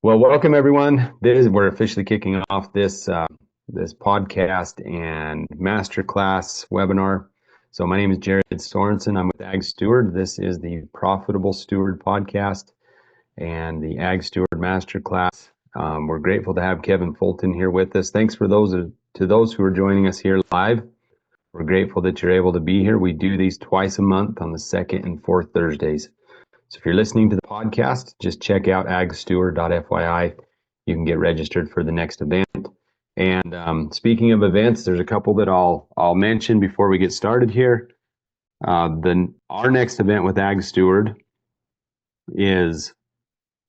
Well, welcome everyone. We're officially kicking off this podcast and masterclass webinar. So my name is Jared Sorensen. I'm with Ag Steward. This is the Profitable Steward Podcast and the Ag Steward Masterclass. We're grateful to have Kevin Fulton here with us. Thanks for those who are joining us here live. We're grateful that you're able to be here. We do these twice a month on the second and fourth Thursdays. So if you're listening to the podcast, just check out agsteward.fyi. You can get registered for the next event. And speaking of events, there's a couple that I'll mention before we get started here. Our next event with Ag Steward is,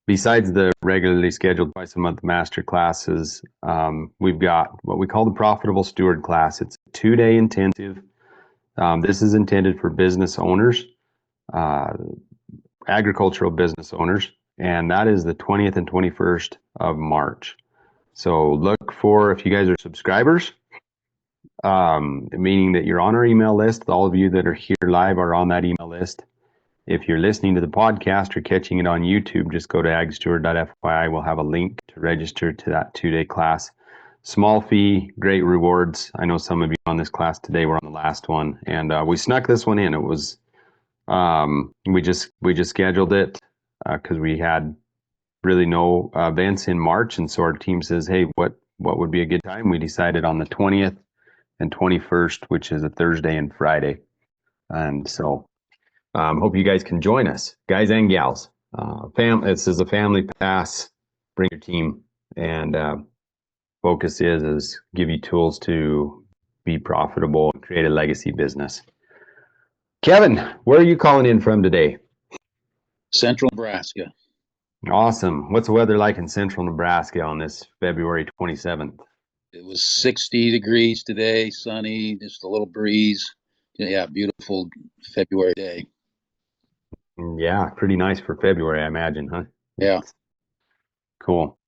besides the regularly scheduled twice a month master classes, we've got what we call the Profitable Steward class. It's a 2-day intensive. This is intended for business owners. Agricultural business owners, and that is the 20th and 21st of March. So look for, if you guys are subscribers, meaning that you're on our email list. All of you that are here live are on that email list. If you're listening to the podcast or catching it on YouTube, just go to agsteward.fyi. We'll have a link to register to that 2-day class. Small fee, great rewards. I know some of you on this class today were on the last one, and we snuck this one in. It was we just scheduled it because we had really no events in March, and so our team says, hey, what would be a good time? We decided on the 20th and 21st, which is a Thursday and Friday. And so hope you guys can join us, guys and gals. This is a family pass. Bring your team, and focus is give you tools to be profitable and create a legacy business. Kevin, where are you calling in from today? Central Nebraska. Awesome. What's the weather like in central Nebraska on this February 27th? It was 60 degrees today, sunny, just a little breeze. Yeah, beautiful February day. Yeah, pretty nice for February, I imagine, huh? Yeah. Cool.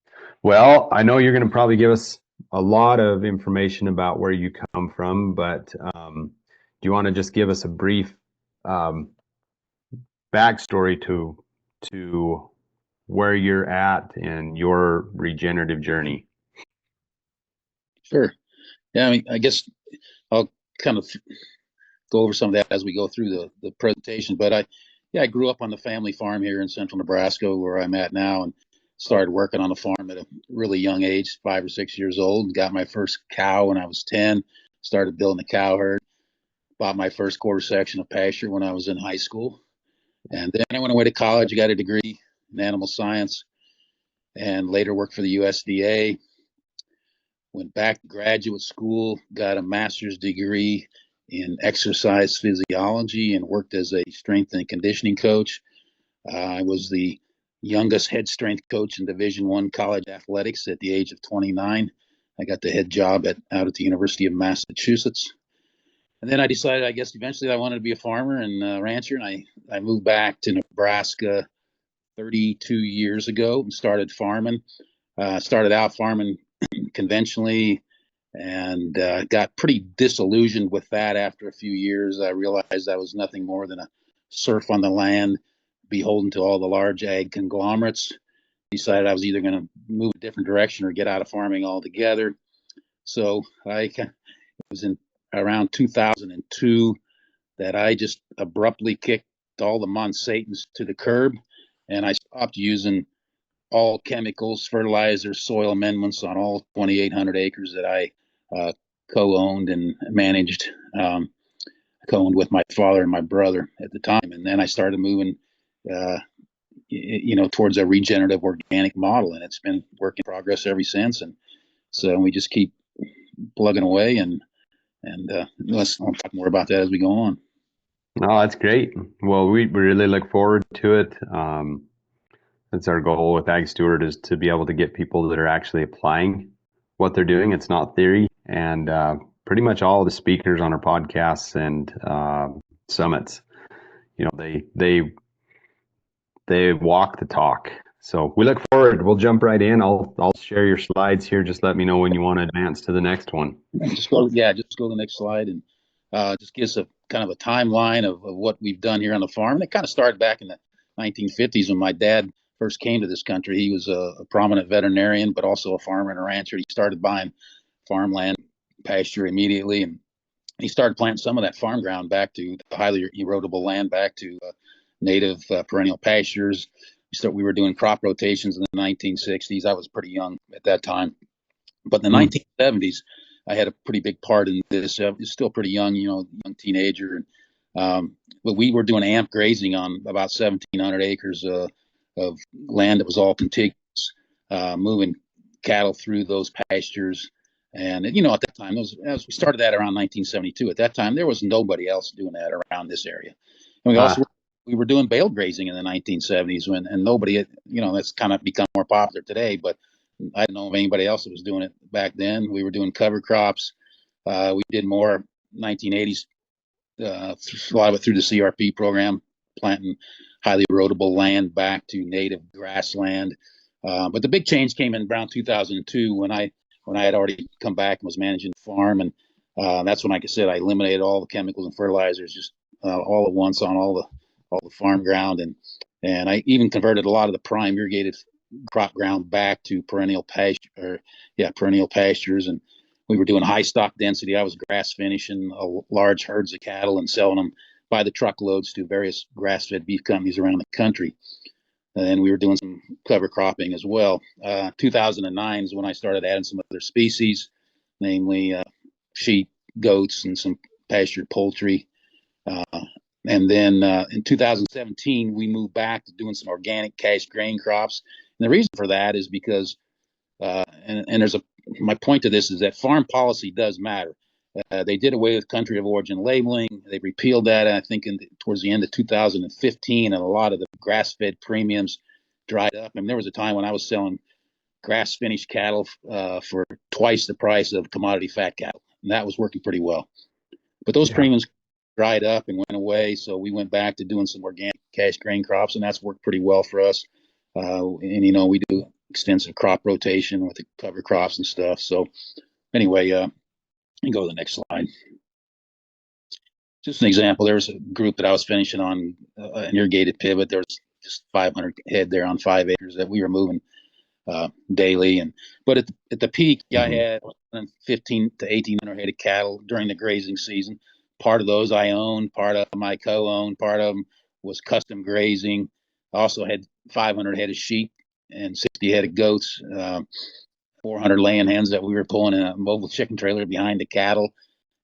Well, I know you're going to probably give us a lot of information about where you come from, but do you want to just give us a brief backstory to where you're at in your regenerative journey? Sure. Yeah, I guess I'll kind of go over some of that as we go through the presentation. But I grew up on the family farm here in central Nebraska, where I'm at now, and started working on the farm at a really young age, 5 or 6 years old. Got my first cow when I was 10. Started building a cow herd. Bought my first quarter section of pasture when I was in high school. And then I went away to college, got a degree in animal science, and later worked for the USDA. Went back to graduate school, got a master's degree in exercise physiology, and worked as a strength and conditioning coach. I was the youngest head strength coach in Division I college athletics at the age of 29. I got the head job out at the University of Massachusetts. And then I decided, I guess, eventually I wanted to be a farmer and a rancher, and I moved back to Nebraska 32 years ago and started farming. Started out farming conventionally and got pretty disillusioned with that after a few years. I realized I was nothing more than a serf on the land, beholden to all the large ag conglomerates. Decided I was either going to move a different direction or get out of farming altogether. So it was in around 2002 that I just abruptly kicked all the Monsantans to the curb, and I stopped using all chemicals, fertilizers, soil amendments on all 2,800 acres that I co-owned and managed. Co-owned with my father and my brother at the time, and then I started moving, towards a regenerative organic model, and it's been work in progress ever since. And so we just keep plugging away, and I'll talk more about that as we go on. Oh, that's great. Well, we really look forward to it. That's our goal with Ag Steward, is to be able to get people that are actually applying what they're doing. It's not theory. And pretty much all the speakers on our podcasts and summits, they walk the talk. So we look forward. We'll jump right in. I'll share your slides here. Just let me know when you want to advance to the next one. Just go to the next slide, and just gives a kind of a timeline of what we've done here on the farm. And it kind of started back in the 1950s when my dad first came to this country. He was a prominent veterinarian, but also a farmer and a rancher. He started buying farmland, pasture immediately, and he started planting some of that farm ground back to the highly erodible land, back to native perennial pastures. We were doing crop rotations in the 1960s. I was pretty young at that time, but in the 1970s, I had a pretty big part in this. I was still pretty young, young teenager, and but we were doing amp grazing on about 1,700 acres of land that was all contiguous, moving cattle through those pastures. And at that time, as we started that around 1972. At that time, there was nobody else doing that around this area. And we were doing bale grazing in the 1970s and nobody, that's kind of become more popular today, but I don't know of anybody else that was doing it back then. We were doing cover crops. We did more 1980s, a lot of it through the CRP program, planting highly erodible land back to native grassland. But the big change came in around 2002 when I had already come back and was managing the farm, and that's when, like I said, I eliminated all the chemicals and fertilizers just all at once on all the farm ground, and I even converted a lot of the prime irrigated crop ground back to perennial pastures, and we were doing high stock density. I was grass finishing large herds of cattle and selling them by the truckloads to various grass-fed beef companies around the country. And we were doing some cover cropping as well. 2009 is when I started adding some other species, namely sheep, goats, and some pastured poultry. And then in 2017, we moved back to doing some organic cash grain crops. And the reason for that is because, my point to this is that farm policy does matter. They did away with country of origin labeling. They repealed that, I think, towards the end of 2015, and a lot of the grass-fed premiums dried up. And there was a time when I was selling grass-finished cattle for twice the price of commodity fat cattle, and that was working pretty well. But those premiums dried up and went away, so we went back to doing some organic cash grain crops, and that's worked pretty well for us. And we do extensive crop rotation with the cover crops and stuff. So anyway, you can go to the next slide. Just an example, there was a group that I was finishing on an irrigated pivot. There was just 500 head there on 5 acres that we were moving daily. But at the peak, I had 15 to 1,800 head of cattle during the grazing season. Part of those I owned, part of them I co-owned, part of them was custom grazing. I also had 500 head of sheep and 60 head of goats, 400 laying hens that we were pulling in a mobile chicken trailer behind the cattle.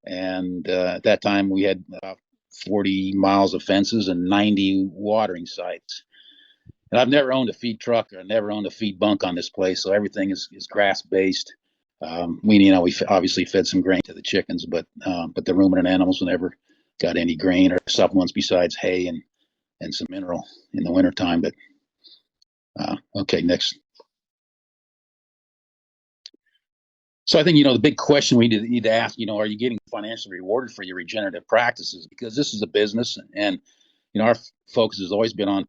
And at that time, we had about 40 miles of fences and 90 watering sites. And I've never owned a feed truck or never owned a feed bunk on this place, so everything is grass based. We obviously fed some grain to the chickens, but the ruminant animals never got any grain or supplements besides hay and some mineral in the wintertime. But okay, next. So I think, the big question we need to ask, are you getting financially rewarded for your regenerative practices? Because this is a business, and, our focus has always been on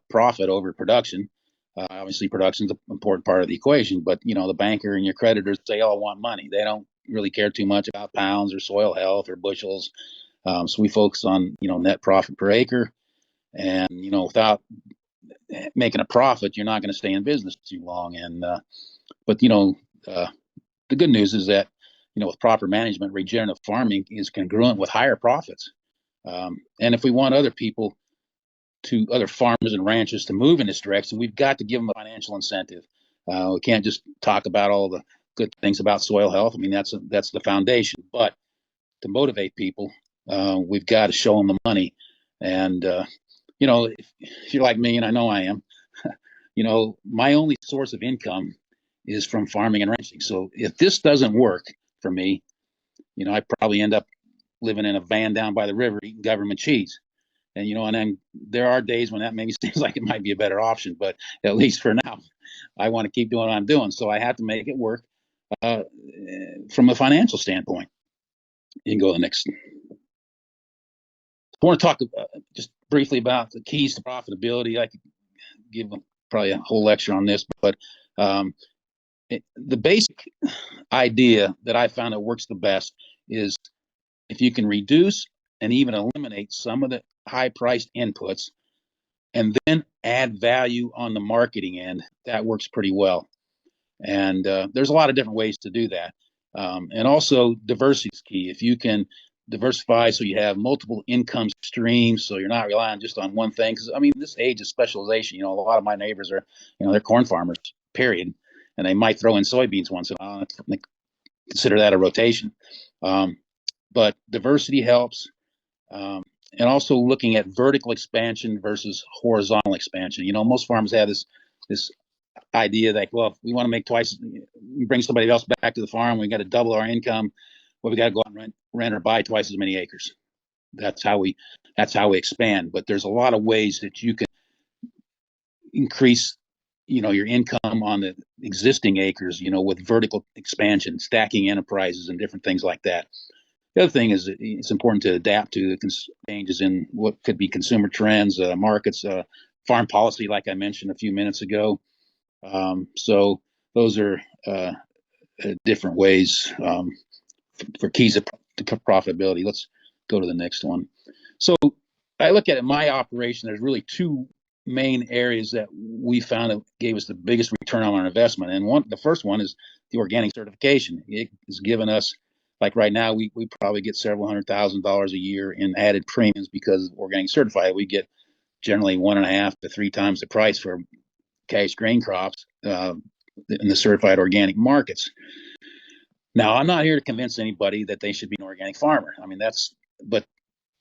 profit over production. Obviously, production is an important part of the equation, but, the banker and your creditors, they all want money. They don't really care too much about pounds or soil health or bushels. So we focus on, net profit per acre. And, without making a profit, you're not going to stay in business too long. And, but, the good news is that, with proper management, regenerative farming is congruent with higher profits. And if we want other farmers and ranchers to move in this direction, we've got to give them a financial incentive. We can't just talk about all the good things about soil health. I mean, that's the foundation. But to motivate people, we've got to show them the money. And, if you're like me, and I know I am, my only source of income is from farming and ranching. So if this doesn't work for me, I probably end up living in a van down by the river eating government cheese. And, and then there are days when that maybe seems like it might be a better option, but at least for now, I want to keep doing what I'm doing. So I have to make it work from a financial standpoint. You can go to the next. I want to talk just briefly about the keys to profitability. I could give probably a whole lecture on this, but the basic idea that I found that works the best is if you can reduce and even eliminate some of the high-priced inputs and then add value on the marketing end. That works pretty well. And there's a lot of different ways to do that. And also diversity is key. If you can diversify so you have multiple income streams, so you're not relying just on one thing. Because I mean, this age of specialization, a lot of my neighbors are, they're corn farmers, period. And they might throw in soybeans once in a while. They consider that a rotation. But diversity helps. And also looking at vertical expansion versus horizontal expansion. Most farmers have this idea that, well, if we want to make twice, bring somebody else back to the farm, we got to double our income. Well, we got to go out and rent or buy twice as many acres. That's how we expand. But there's a lot of ways that you can increase, your income on the existing acres, with vertical expansion, stacking enterprises, and different things like that. The other thing is it's important to adapt to the changes in what could be consumer trends, markets, farm policy, like I mentioned a few minutes ago. So those are different ways for keys to profitability. Let's go to the next one. So I look at it, my operation, there's really two main areas that we found that gave us the biggest return on our investment. And the first one is the organic certification. It has given us, like right now, we probably get several $100,000 a year in added premiums because organic certified. We get generally 1.5 to 3 times the price for cash grain crops in the certified organic markets. Now, I'm not here to convince anybody that they should be an organic farmer. I mean, but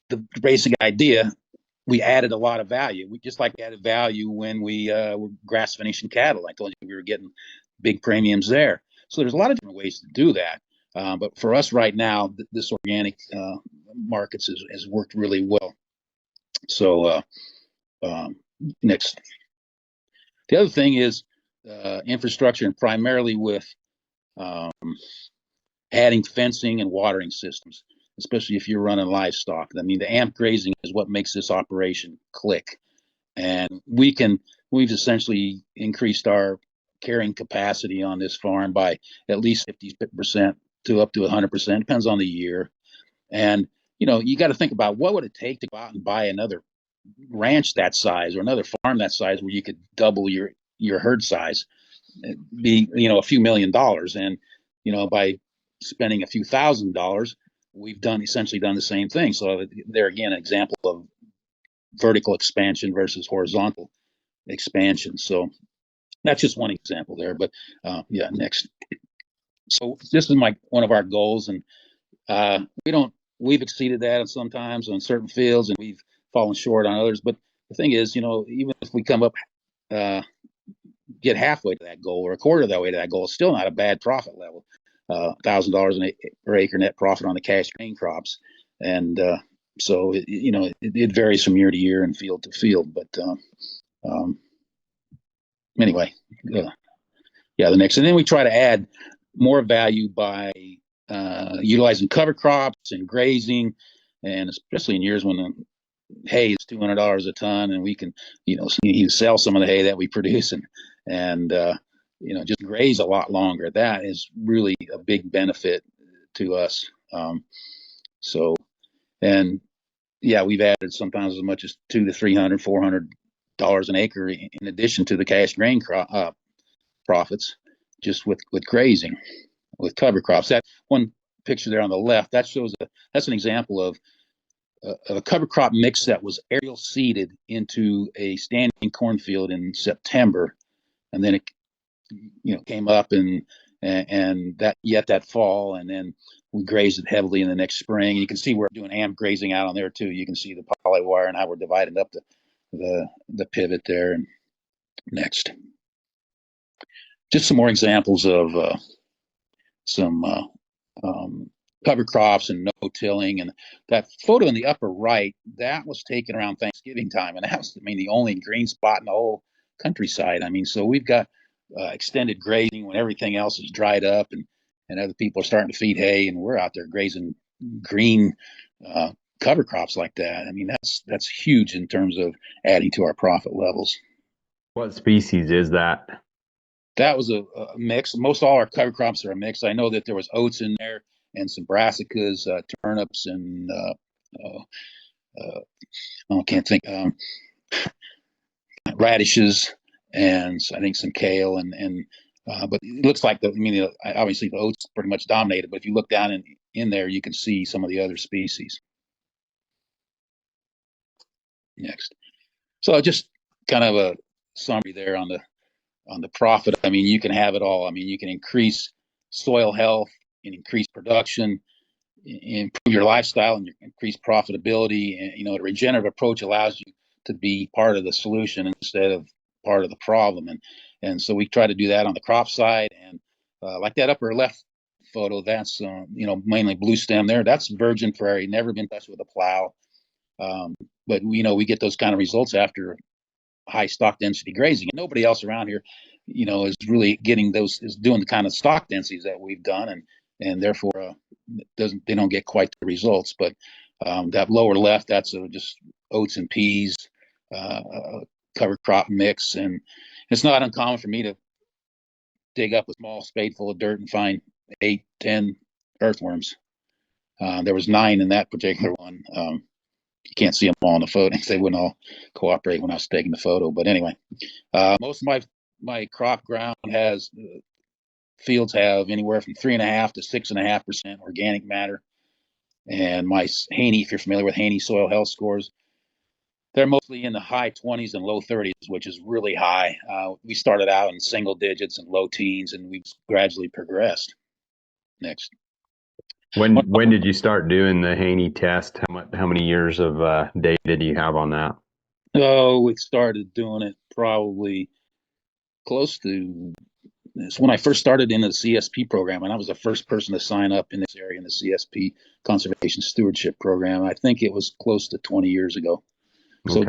the basic idea, we added a lot of value. We just like added value when we were grass finishing cattle. I told you we were getting big premiums there. So there's a lot of different ways to do that. But for us right now, this organic markets has worked really well. So next. The other thing is infrastructure, and primarily with adding fencing and watering systems, especially if you're running livestock. I mean, the AMP grazing is what makes this operation click. And we've essentially increased our carrying capacity on this farm by at least 50% to up to 100%, depends on the year. And, you got to think about what would it take to go out and buy another ranch that size or another farm that size where you could double your herd size. It'd be, a few $1,000,000. And, by spending a few $1,000s, we've essentially done the same thing. So there again, an example of vertical expansion versus horizontal expansion. So that's just one example there, but next. So this is one of our goals, and we've exceeded that sometimes on certain fields, and we've fallen short on others. But the thing is, even if we come up, get halfway to that goal or a quarter of that way to that goal, it's still not a bad profit level. $1,000 per acre net profit on the cash grain crops, and so it varies from year to year and field to field. But anyway, the next, and then we try to add more value by utilizing cover crops and grazing, and especially in years when the hay is $200 a ton, and we can you sell some of the hay that we produce and just graze a lot longer. That is really a big benefit to us. We've added sometimes as much as $200 to $300, $400 an acre in addition to the cash grain profits, just with grazing, with cover crops. That one picture there on the left, that's an example of a cover crop mix that was aerial seeded into a standing cornfield in September, and then it came up and that fall, and then we grazed it heavily in the next spring. You can see we're doing AMP grazing out on there too. You can see the poly wire and how we're dividing up the pivot there. And next, just some more examples of some cover crops and no-tilling. And that photo in the upper right, that was taken around Thanksgiving time, and that was, the only green spot in the whole countryside. So we've got extended grazing when everything else is dried up, and other people are starting to feed hay, and we're out there grazing green cover crops like that. That's huge in terms of adding to our profit levels. What species is that? That was a mix. Most all our cover crops are a mix. I know that there was oats in there and some brassicas, turnips, and I can't think. radishes, and I think some kale, and but it looks like obviously the oats pretty much dominated. But if you look down in there, you can see some of the other species. Next, so just kind of a summary there on the profit. I mean, you can have it all. I mean, you can increase soil health and increase production, improve your lifestyle, and increase profitability. And the regenerative approach allows you to be part of the solution instead of part of the problem. And so we try to do that on the crop side. And like that upper left photo, that's mainly blue stem there. That's virgin prairie, never been touched with a plow. But we get those kind of results after high stock density grazing, and nobody else around here, is really is doing the kind of stock densities that we've done, and therefore they don't get quite the results. But that lower left, that's just oats and peas, cover crop mix, and it's not uncommon for me to dig up a small spade full of dirt and find 8-10 earthworms. There was 9 in that particular one. You can't see them all in the photo because they wouldn't all cooperate when I was taking the photo. But anyway, most of my crop ground fields have anywhere from 3.5 to 6.5% organic matter. And my Haney, if you're familiar with Haney soil health scores, they're mostly in the high 20s and low 30s, which is really high. We started out in single digits and low teens, and we've gradually progressed. Next. When did you start doing the Haney test? How many years of data do you have on that? Oh, we started doing it probably close to. It's when I first started in the CSP program, and I was the first person to sign up in this area in the CSP Conservation Stewardship Program. I think it was close to 20 years ago. So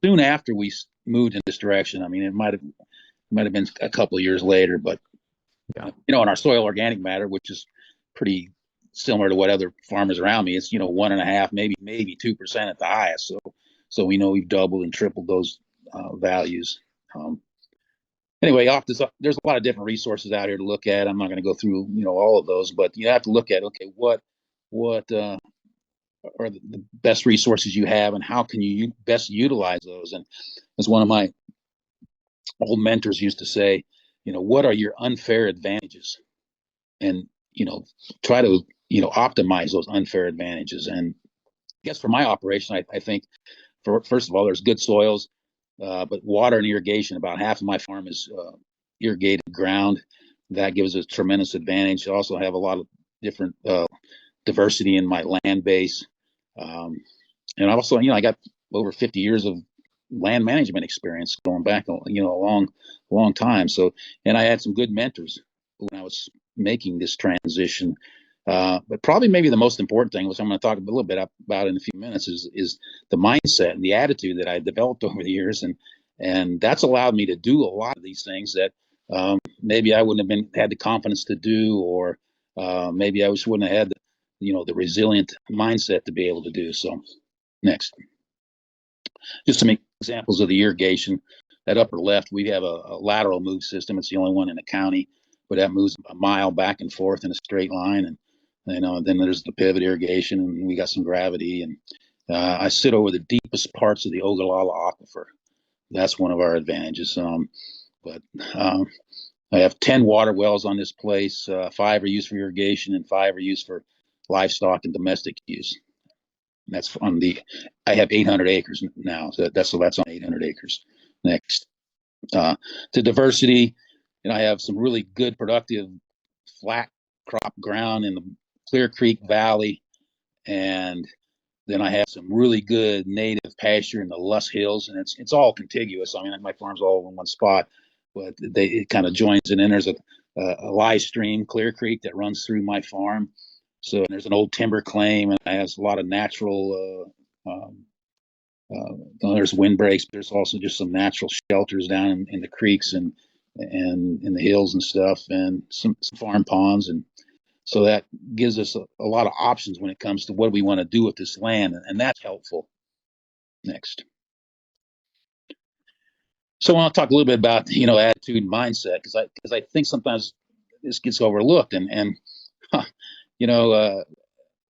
soon after we moved in this direction, I mean, it might have been a couple of years later, but in our soil organic matter, which is pretty similar to what other farmers around me, it's 1.5, maybe 2% at the highest. So we know we've doubled and tripled those values. Anyway, there's a lot of different resources out here to look at. I'm not going to go through all of those, but you have to look at what are the best resources you have, and how can you best utilize those. And as one of my old mentors used to say, what are your unfair advantages, and try to optimize those unfair advantages. And I guess for my operation, I think first of all, there's good soils, but water and irrigation. About half of my farm is irrigated ground. That gives us tremendous advantage. I also have a lot of different diversity in my land base. And also, I got over 50 years of land management experience going back, a long time. So, and I had some good mentors when I was making this transition. But probably maybe the most important thing, which I'm going to talk a little bit about in a few minutes, is the mindset and the attitude that I developed over the years. And that's allowed me to do a lot of these things that maybe I wouldn't have had the confidence to do, or maybe I just wouldn't have had the resilient mindset to be able to do. So next, just to make examples of the irrigation, that upper left, we have a lateral move system. It's the only one in the county, but that moves a mile back and forth in a straight line. And then there's the pivot irrigation, and we got some gravity. And I sit over the deepest parts of the Ogallala Aquifer. That's one of our advantages. But I have 10 water wells on this place. 5 are used for irrigation, and 5 are used for livestock and domestic use. And that's I have 800 acres now. So that's on 800 acres. Next, to diversity, I have some really good productive flat crop ground in the Clear Creek Valley, and then I have some really good native pasture in the Luss Hills, and it's all contiguous. I mean, my farm's all in one spot, but it kind of joins, and then there's a lie stream, Clear Creek, that runs through my farm. So there's an old timber claim, and it has a lot of natural. There's windbreaks. There's also just some natural shelters down in the creeks and in the hills and stuff, and some farm ponds, and so that gives us a lot of options when it comes to what we want to do with this land, and that's helpful. Next. So I want to talk a little bit about attitude and mindset, because I think sometimes this gets overlooked, and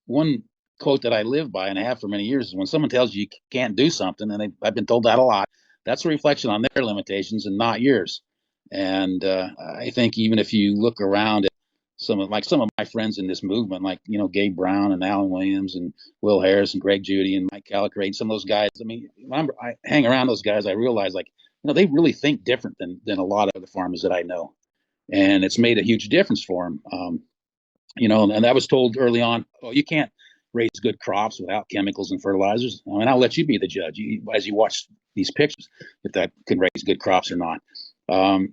one quote that I live by and I have for many years is, when someone tells you you can't do something, and I've been told that a lot, that's a reflection on their limitations and not yours. And I think even if you look around at some of my friends in this movement, like, Gabe Brown and Alan Williams and Will Harris and Greg Judy and Mike Calicrate, some of those guys, I mean, when I hang around those guys, I realize, like, they really think different than a lot of the farmers that I know. And it's made a huge difference for them. And I was told early on, oh, you can't raise good crops without chemicals and fertilizers. I mean, I'll let you be the judge as you watch these pictures, if that can raise good crops or not.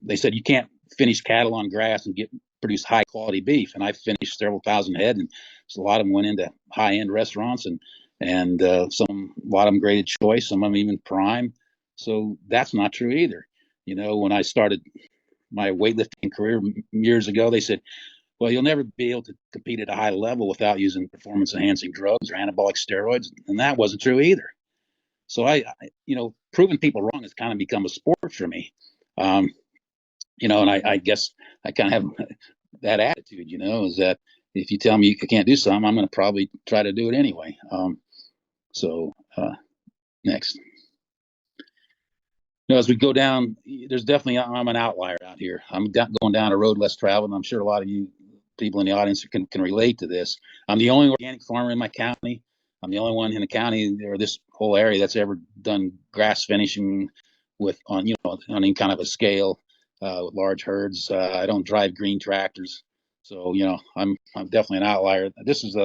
They said you can't finish cattle on grass and produce high quality beef. And I finished several thousand head, and so a lot of them went into high end restaurants, and a lot of them graded choice, some of them even prime. So that's not true either. When I started my weightlifting career years ago, they said, well, you'll never be able to compete at a high level without using performance enhancing drugs or anabolic steroids. And that wasn't true either. So proving people wrong has kind of become a sport for me. And I guess I kind of have that attitude, is that if you tell me you can't do something, I'm going to probably try to do it anyway. Next. As we go down, there's definitely, I'm an outlier out here. I'm going down a road less traveled, and I'm sure a lot of you people in the audience can relate to this. I'm the only organic farmer in my county. I'm the only one in the county or this whole area that's ever done grass finishing on any kind of a scale with large herds. I don't drive green tractors, so I'm definitely an outlier. This is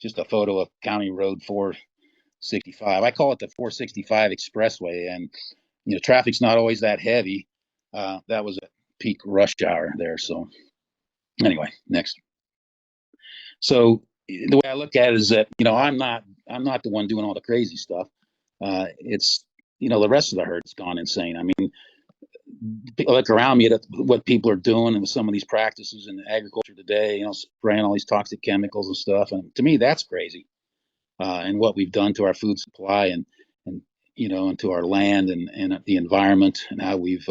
just a photo of County Road 465. I call it the 465 Expressway, and traffic's not always that heavy. That was a peak rush hour there. So anyway, next. So the way I look at it is that, I'm not the one doing all the crazy stuff. It's, the rest of the herd's gone insane. I mean, I look around me at what people are doing and some of these practices in agriculture today, spraying all these toxic chemicals and stuff. And to me, that's crazy. And what we've done to our food supply and to our land and the environment, and how we've,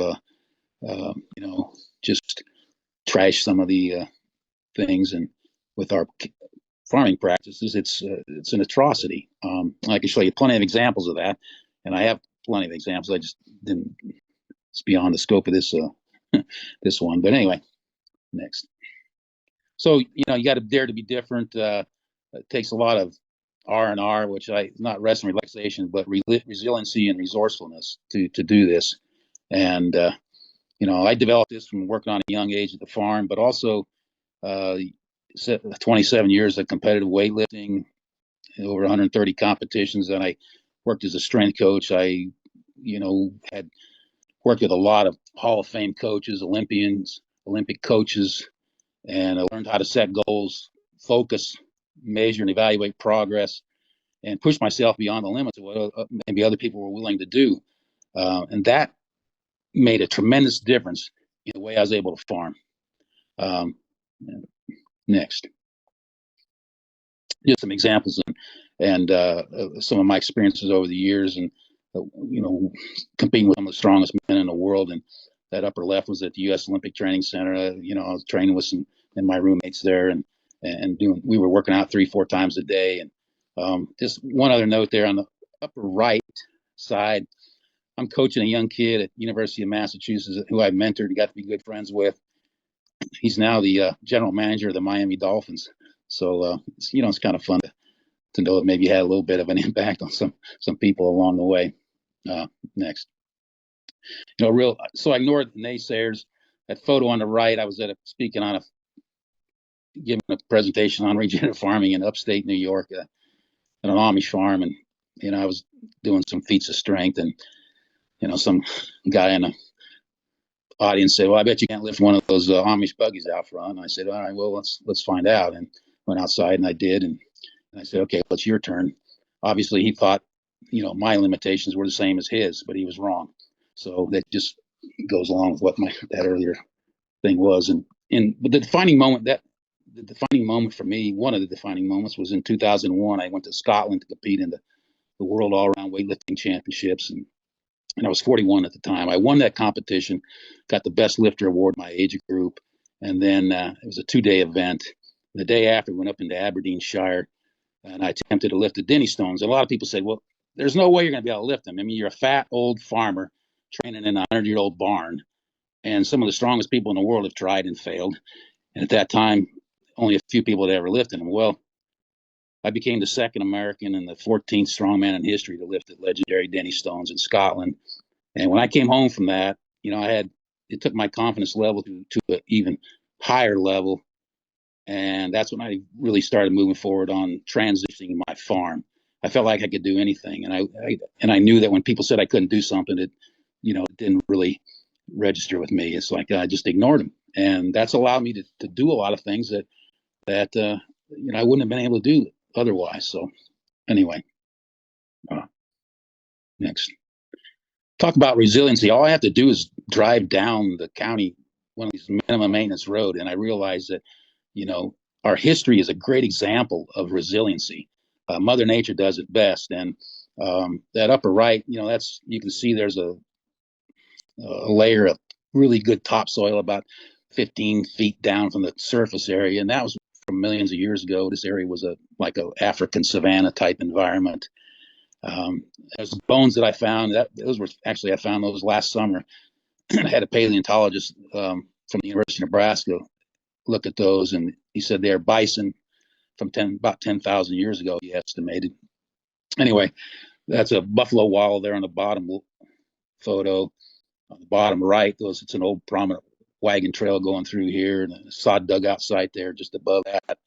just trashed some of the things. And with our farming practices, it's an atrocity. I can show you plenty of examples of that, and I have plenty of examples. I just didn't. It's beyond the scope of this this one. But anyway, next. So you got to dare to be different. It takes a lot of R&R, which not rest and relaxation, but resiliency and resourcefulness to do this. And I developed this from working on a young age at the farm, but also 27 years of competitive weightlifting, over 130 competitions. And I worked as a strength coach. I, had worked with a lot of Hall of Fame coaches, Olympians, Olympic coaches, and I learned how to set goals, focus, measure, and evaluate progress, and push myself beyond the limits of what maybe other people were willing to do. And that made a tremendous difference in the way I was able to farm. Next. Just some examples and some of my experiences over the years, and competing with some of the strongest men in the world. And that upper left was at the U.S. Olympic Training Center. I was training with some and my roommates there, and we were working out 3-4 times a day. And just one other note there on the upper right side, I'm coaching a young kid at University of Massachusetts who I mentored and got to be good friends with. He's now the general manager of the Miami Dolphins. So it's kind of fun to know that maybe had a little bit of an impact on some people along the way. Next. So I ignored the naysayers. That photo on the right, I was giving a presentation on regenerative farming in upstate New York at an Amish farm, and I was doing some feats of strength, and some guy in the audience said, "Well, I bet you can't lift one of those Amish buggies out front." And I said, "All right, well, let's find out." And went outside, and I did, and I said, "Okay, well, it's your turn." Obviously, he thought, my limitations were the same as his, but he was wrong. So that just goes along with what that earlier thing was. But the defining moment for me, one of the defining moments, was in 2001. I went to Scotland to compete in the World All-Around Weightlifting Championships, and I was 41 at the time. I won that competition, got the best lifter award in my age group, and then it was a 2-day event. The day after, we went up into Aberdeenshire, and I attempted to lift the Denny stones. A lot of people say, well, there's no way you're going to be able to lift them. I mean, you're a fat old farmer training in a 100-year-old barn, and some of the strongest people in the world have tried and failed. And at that time, only a few people had ever lifted them. Well, I became the second American and the 14th strongman in history to lift the legendary Denny Stones in Scotland. And when I came home from that, it took my confidence level to an even higher level. And that's when I really started moving forward on transitioning my farm. I felt like I could do anything. And I knew that when people said I couldn't do something, it didn't really register with me. It's like I just ignored them. And that's allowed me to do a lot of things that I wouldn't have been able to do otherwise. So anyway, next. Talk about resiliency. All I have to do is drive down the county, one of these minimum maintenance road, and I realize that, our history is a great example of resiliency. Mother Nature does it best. And that upper right, you can see there's a layer of really good topsoil about 15 feet down from the surface area. And that was from millions of years ago. This area was like a African savanna type environment. There's bones that I found. I found those last summer. I had a paleontologist from the University of Nebraska look at those, and he said they're bison from about 10,000 years ago, he estimated. Anyway, that's a buffalo wall there on the bottom photo. On the bottom right, it's an old prominent wagon trail going through here, and a sod dugout site there just above that.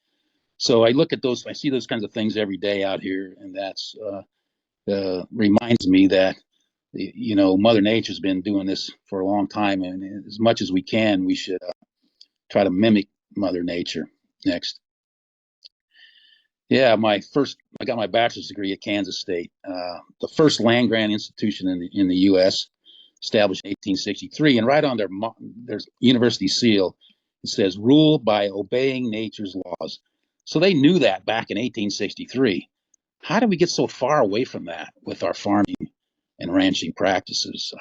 So I look at those, I see those kinds of things every day out here, and that's reminds me that Mother Nature's been doing this for a long time, and as much as we can, we should try to mimic Mother Nature. Next. Yeah, I got my bachelor's degree at Kansas State, the first land grant institution in the U.S., established in 1863, and right on there's university seal, it says "Rule by obeying nature's laws." So they knew that back in 1863. How did we get so far away from that with our farming and ranching practices?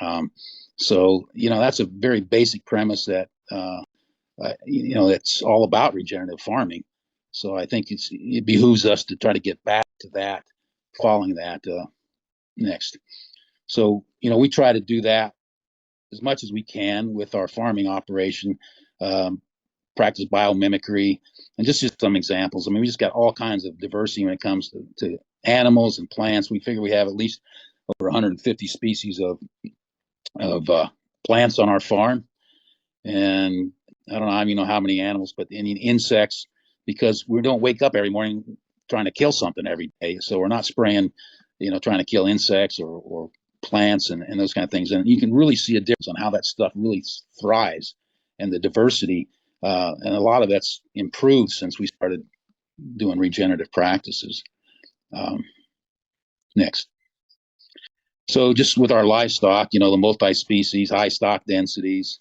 So that's a very basic premise that it's all about regenerative farming. So I think it behooves us to try to get back to that, following that. Next. So we try to do that as much as we can with our farming operation, practice biomimicry, and just some examples. I mean, we just got all kinds of diversity when it comes to animals and plants. We figure we have at least over 150 species of plants on our farm, and I don't know how many animals, but any insects, because we don't wake up every morning trying to kill something every day. So we're not spraying, trying to kill insects or plants and those kind of things. And you can really see a difference on how that stuff really thrives, and the diversity. And a lot of that's improved since we started doing regenerative practices. Next. So just with our livestock, the multi-species, high stock densities,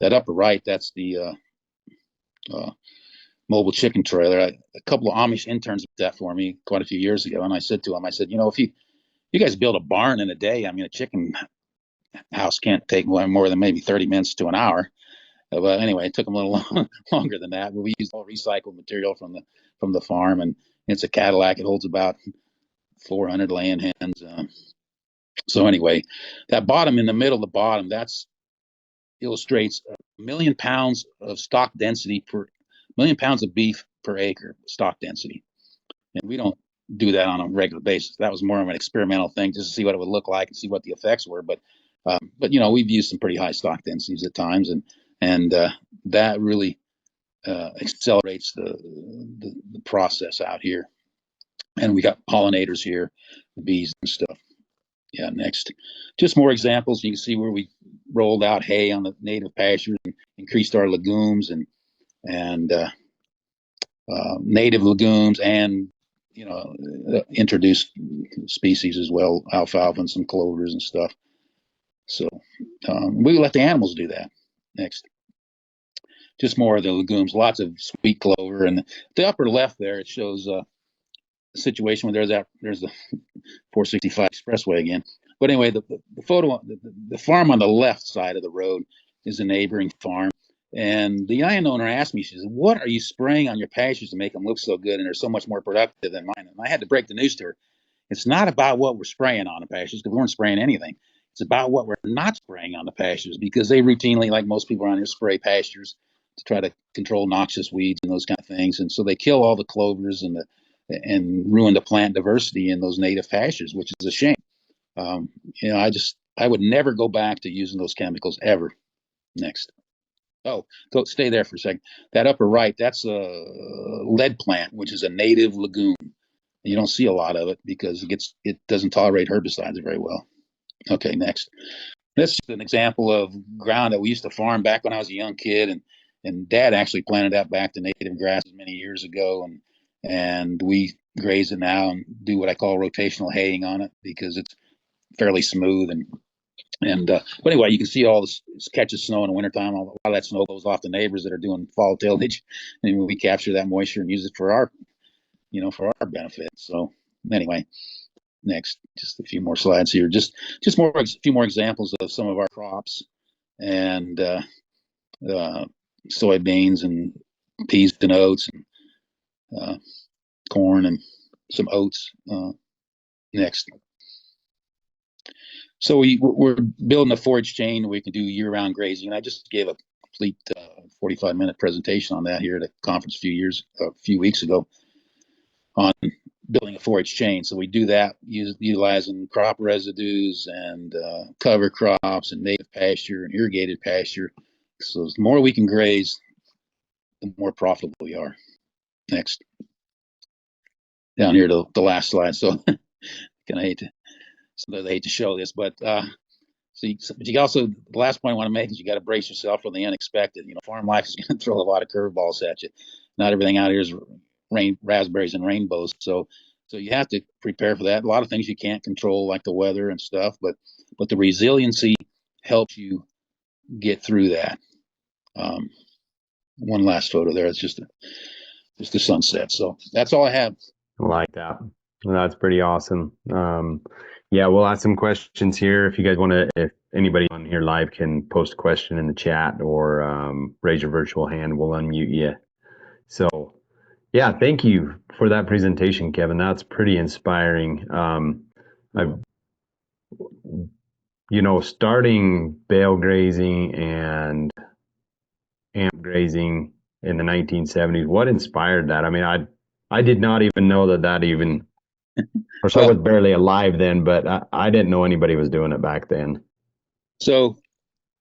that upper right, that's the mobile chicken trailer. A couple of Amish interns did that for me quite a few years ago. And I said to them, if you guys build a barn in a day, I mean, a chicken house can't take more than maybe 30 minutes to an hour. But anyway, it took them a little longer than that. But we used all recycled material from the farm, and it's a Cadillac. It holds about 400 laying hens. So anyway, that bottom in the middle, the bottom, that's illustrates 1 million pounds of stock density per 1 million pounds of beef per acre stock density. And we don't do that on a regular basis. That was more of an experimental thing just to see what it would look like and see what the effects were. But we've used some pretty high stock densities at times, and that really accelerates the process out here. And we got pollinators here, the bees and stuff. Yeah, next. Just more examples. You can see where we rolled out hay on the native pastures and increased our legumes and native legumes, and introduced species as well, alfalfa and some clovers and stuff. So we let the animals do that. Next. Just more of the legumes, lots of sweet clover. And the upper left there, it shows a situation where there's the 465 expressway again. But anyway, the photo, the farm on the left side of the road is a neighboring farm. And the landowner asked me, she said, "What are you spraying on your pastures to make them look so good and they're so much more productive than mine?" And I had to break the news to her. it's not about what we're spraying on the pastures, because we weren't spraying anything. It's about what we're not spraying on the pastures, because they routinely, like most people around here, spray pastures to try to control noxious weeds and those kind of things. And so they kill all the clovers and ruin the plant diversity in those native pastures, which is a shame. I would never go back to using those chemicals ever. Next. Oh, stay there for a second. That upper right, that's a lead plant, which is a native legume. You don't see a lot of it because it doesn't tolerate herbicides very well. Okay, next. This is an example of ground that we used to farm back when I was a young kid, and Dad actually planted that back to native grasses many years ago, and we graze it now and do what I call rotational haying on it because it's fairly smooth but anyway, you can see all this catches snow in the wintertime. A lot of that snow goes off to neighbors that are doing fall tillage, and we capture that moisture and use it for our benefit. So anyway, next, just a few more slides here. Just a few more examples of some of our crops, and soybeans and peas and oats and corn and some oats. Next. So we're building a forage chain we can do year-round grazing. And I just gave a complete 45-minute presentation on that here at a conference a few weeks ago on building a forage chain. So we do that utilizing crop residues and cover crops and native pasture and irrigated pasture. So the more we can graze, the more profitable we are. Next. Down here to the last slide. So I hate to show this, but you also, the last point I want to make is you got to brace yourself for the unexpected. Farm life is going to throw a lot of curveballs at you. Not everything out here is raspberries and rainbows. So you have to prepare for that. A lot of things you can't control, like the weather and stuff, but the resiliency helps you get through that. One last photo there. It's just the sunset. So that's all I have. I like that. That's pretty awesome. Yeah, we'll ask some questions here. If you guys want to, if anybody on here live can post a question in the chat or raise your virtual hand, we'll unmute you. So, yeah, thank you for that presentation, Kevin. That's pretty inspiring. Starting bale grazing and amp grazing in the 1970s, what inspired that? I mean, I did not even know that even. Of course, I was barely alive then, but I didn't know anybody was doing it back then. So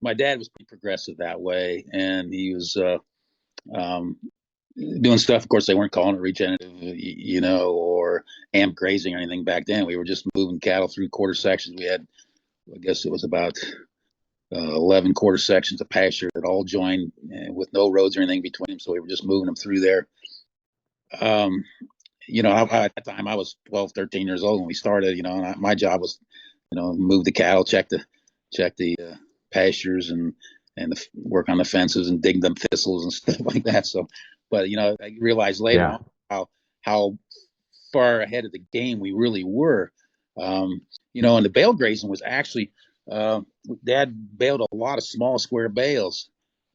my dad was pretty progressive that way, and he was doing stuff. Of course, they weren't calling it regenerative, or amp grazing or anything back then. We were just moving cattle through quarter sections. We had, I guess it was about 11 quarter sections of pasture that all joined with no roads or anything between them. So we were just moving them through there. At that time I was 12, 13 years old when we started, and my job was, move the cattle, check the pastures and work on the fences and dig them thistles and stuff like that. So, but, I realized later on how far ahead of the game we really were. And the bale grazing was actually, Dad baled a lot of small square bales,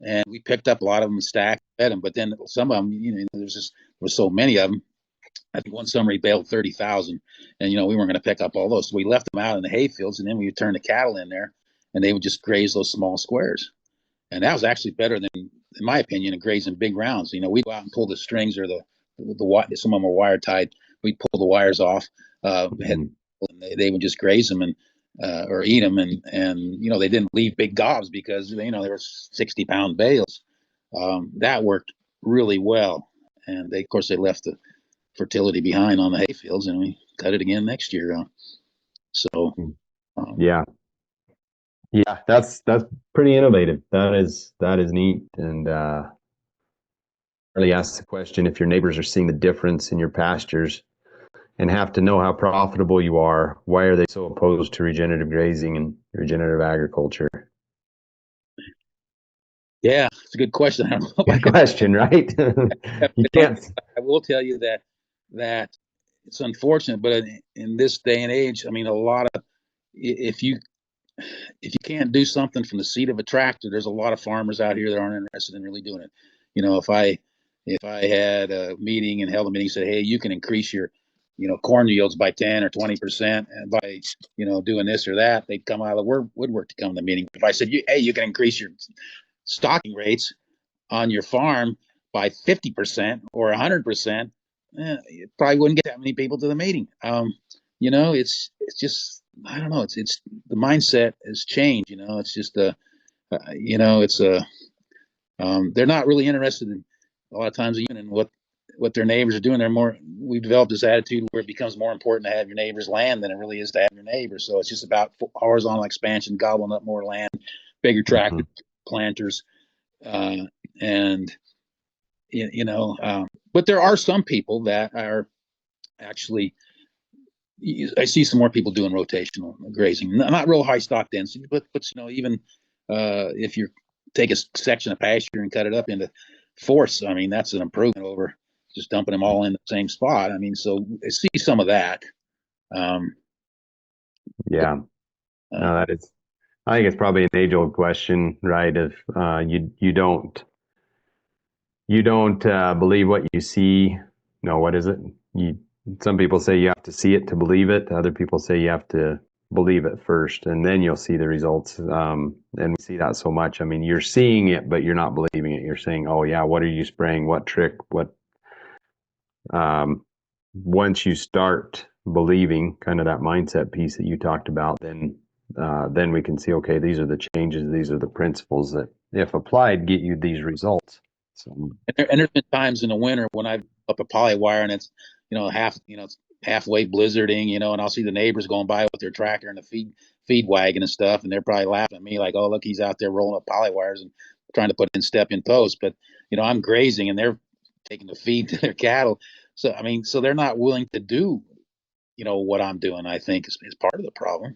and we picked up a lot of them and stacked them. But then some of them, there was so many of them. I think one summer he baled 30,000, and we weren't going to pick up all those, so we left them out in the hay fields, and then we would turn the cattle in there, and they would just graze those small squares, and that was actually better than, in my opinion, than grazing big rounds. We'd go out and pull the strings or the some of them were wire tied. We'd pull the wires off, and they would just graze them or eat them, and they didn't leave big gobs because they were 60-pound bales. That worked really well, and of course they left the fertility behind on the hay fields, and we cut it again next year. Yeah, that's pretty innovative. That is neat. And really asks the question, if your neighbors are seeing the difference in your pastures and have to know how profitable you are, why are they so opposed to regenerative grazing and regenerative agriculture? Yeah, it's a good question. I don't know. Good question, right? You can't. I will tell you that it's unfortunate, but in this day and age, I mean, if you can't do something from the seat of a tractor, there's a lot of farmers out here that aren't interested in really doing it. If I had a meeting and held a meeting and said, hey, you can increase your corn yields by 10 or 20%, and by, doing this or that, they'd come out of the woodwork to come to the meeting. If I said, hey, you can increase your stocking rates on your farm by 50% or 100%, you probably wouldn't get that many people to the meeting. It's just, I don't know. It's the mindset has changed. It's just they're not really interested in, a lot of times, even in what their neighbors are doing. We've developed this attitude where it becomes more important to have your neighbor's land than it really is to have your neighbors. So it's just about horizontal expansion, gobbling up more land, bigger tractor planters, and but there are some people that are actually, I see some more people doing rotational grazing, not real high stock density, but even if you take a section of pasture and cut it up into fourths, I mean, that's an improvement over just dumping them all in the same spot. I mean, so I see some of that. Yeah, no, I think it's probably an age-old question, right? If you don't believe what you see. No, what is it? Some people say you have to see it to believe it. Other people say you have to believe it first, and then you'll see the results. And we see that so much. I mean, you're seeing it, but you're not believing it. You're saying, "Oh yeah, what are you spraying? What trick? What?" Once you start believing, kind of that mindset piece that you talked about, then we can see, okay, these are the changes, these are the principles that, if applied, get you these results. So, and there's been times in the winter when I've up a poly wire and it's it's halfway blizzarding, and I'll see the neighbors going by with their tractor and the feed wagon and stuff, and they're probably laughing at me like, oh, look, he's out there rolling up poly wires and trying to put in step in post. But I'm grazing and they're taking the feed to their cattle. So I mean, so they're not willing to do what I'm doing. I think is part of the problem.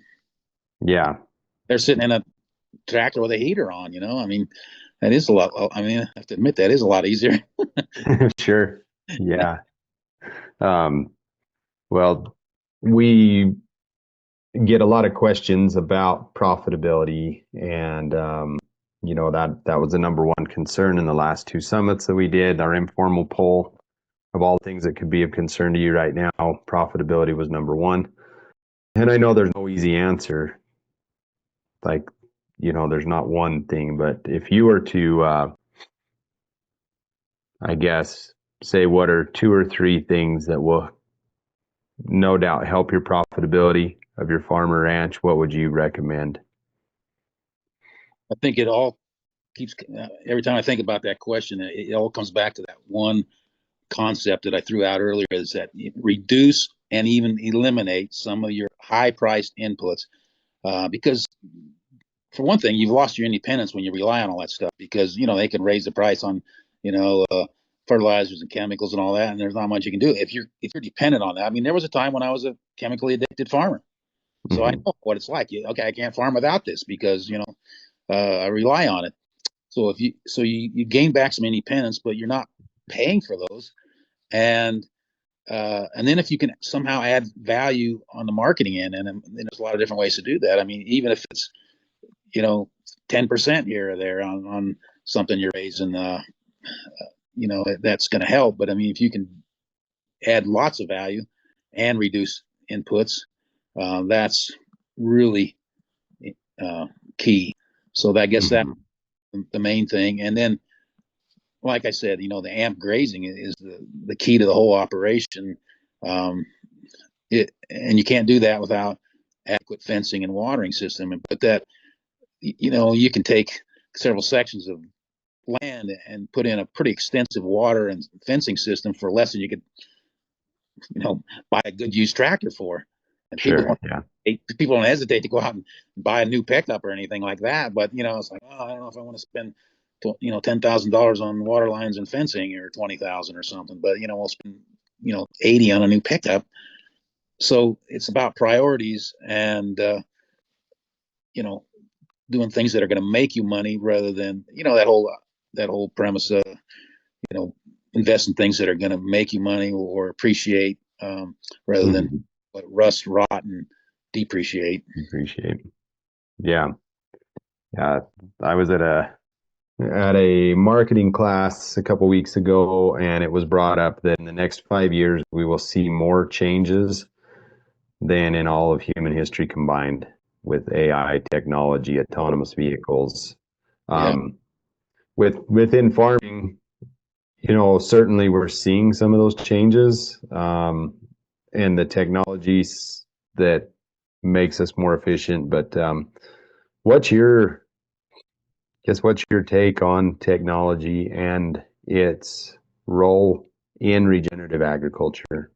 yeah, They're sitting in a tractor with a heater on. I mean, that is a lot. I mean, I have to admit that is a lot easier. sure. Yeah. Well, we get a lot of questions about profitability, and that was the number one concern in the last two summits that we did. Our informal poll of all things that could be of concern to you right now, profitability was number one. And I know there's no easy answer. Like, there's not one thing, but if you were to, I guess, say what are two or three things that will no doubt help your profitability of your farm or ranch, what would you recommend? I think it all keeps, every time I think about that question, it all comes back to that one concept that I threw out earlier, is that reduce and even eliminate some of your high priced inputs. Because for one thing, you've lost your independence when you rely on all that stuff, because, they can raise the price on, fertilizers and chemicals and all that, and there's not much you can do if you're dependent on that. I mean, there was a time when I was a chemically addicted farmer, so I know what it's like. Okay, I can't farm without this because I rely on it. So you gain back some independence, but you're not paying for those, and then if you can somehow add value on the marketing end, and there's a lot of different ways to do that. I mean, even if it's 10% here or there on something you're raising, that's going to help. But I mean, if you can add lots of value and reduce inputs, that's really key. So I guess that's the main thing. And then, like I said, the AMP grazing is the key to the whole operation. And you can't do that without adequate fencing and watering system. But that, you can take several sections of land and put in a pretty extensive water and fencing system for less than you could, buy a good used tractor for. And Sure. people don't hesitate to go out and buy a new pickup or anything like that. But it's like, oh, I don't know if I want to spend $10,000 on water lines and fencing, or 20,000 or something. But we'll spend 80 on a new pickup. So it's about priorities and doing things that are going to make you money, rather than that whole premise of invest in things that are going to make you money or appreciate, rather than rust, rot, and depreciate. Yeah. I was at a at a marketing class a couple weeks ago, and it was brought up that in the next 5 years we will see more changes than in all of human history combined, with AI technology, autonomous vehicles. Yeah. Within farming, certainly we're seeing some of those changes, and the technologies that makes us more efficient. But what's your what's your take on technology and its role in regenerative agriculture?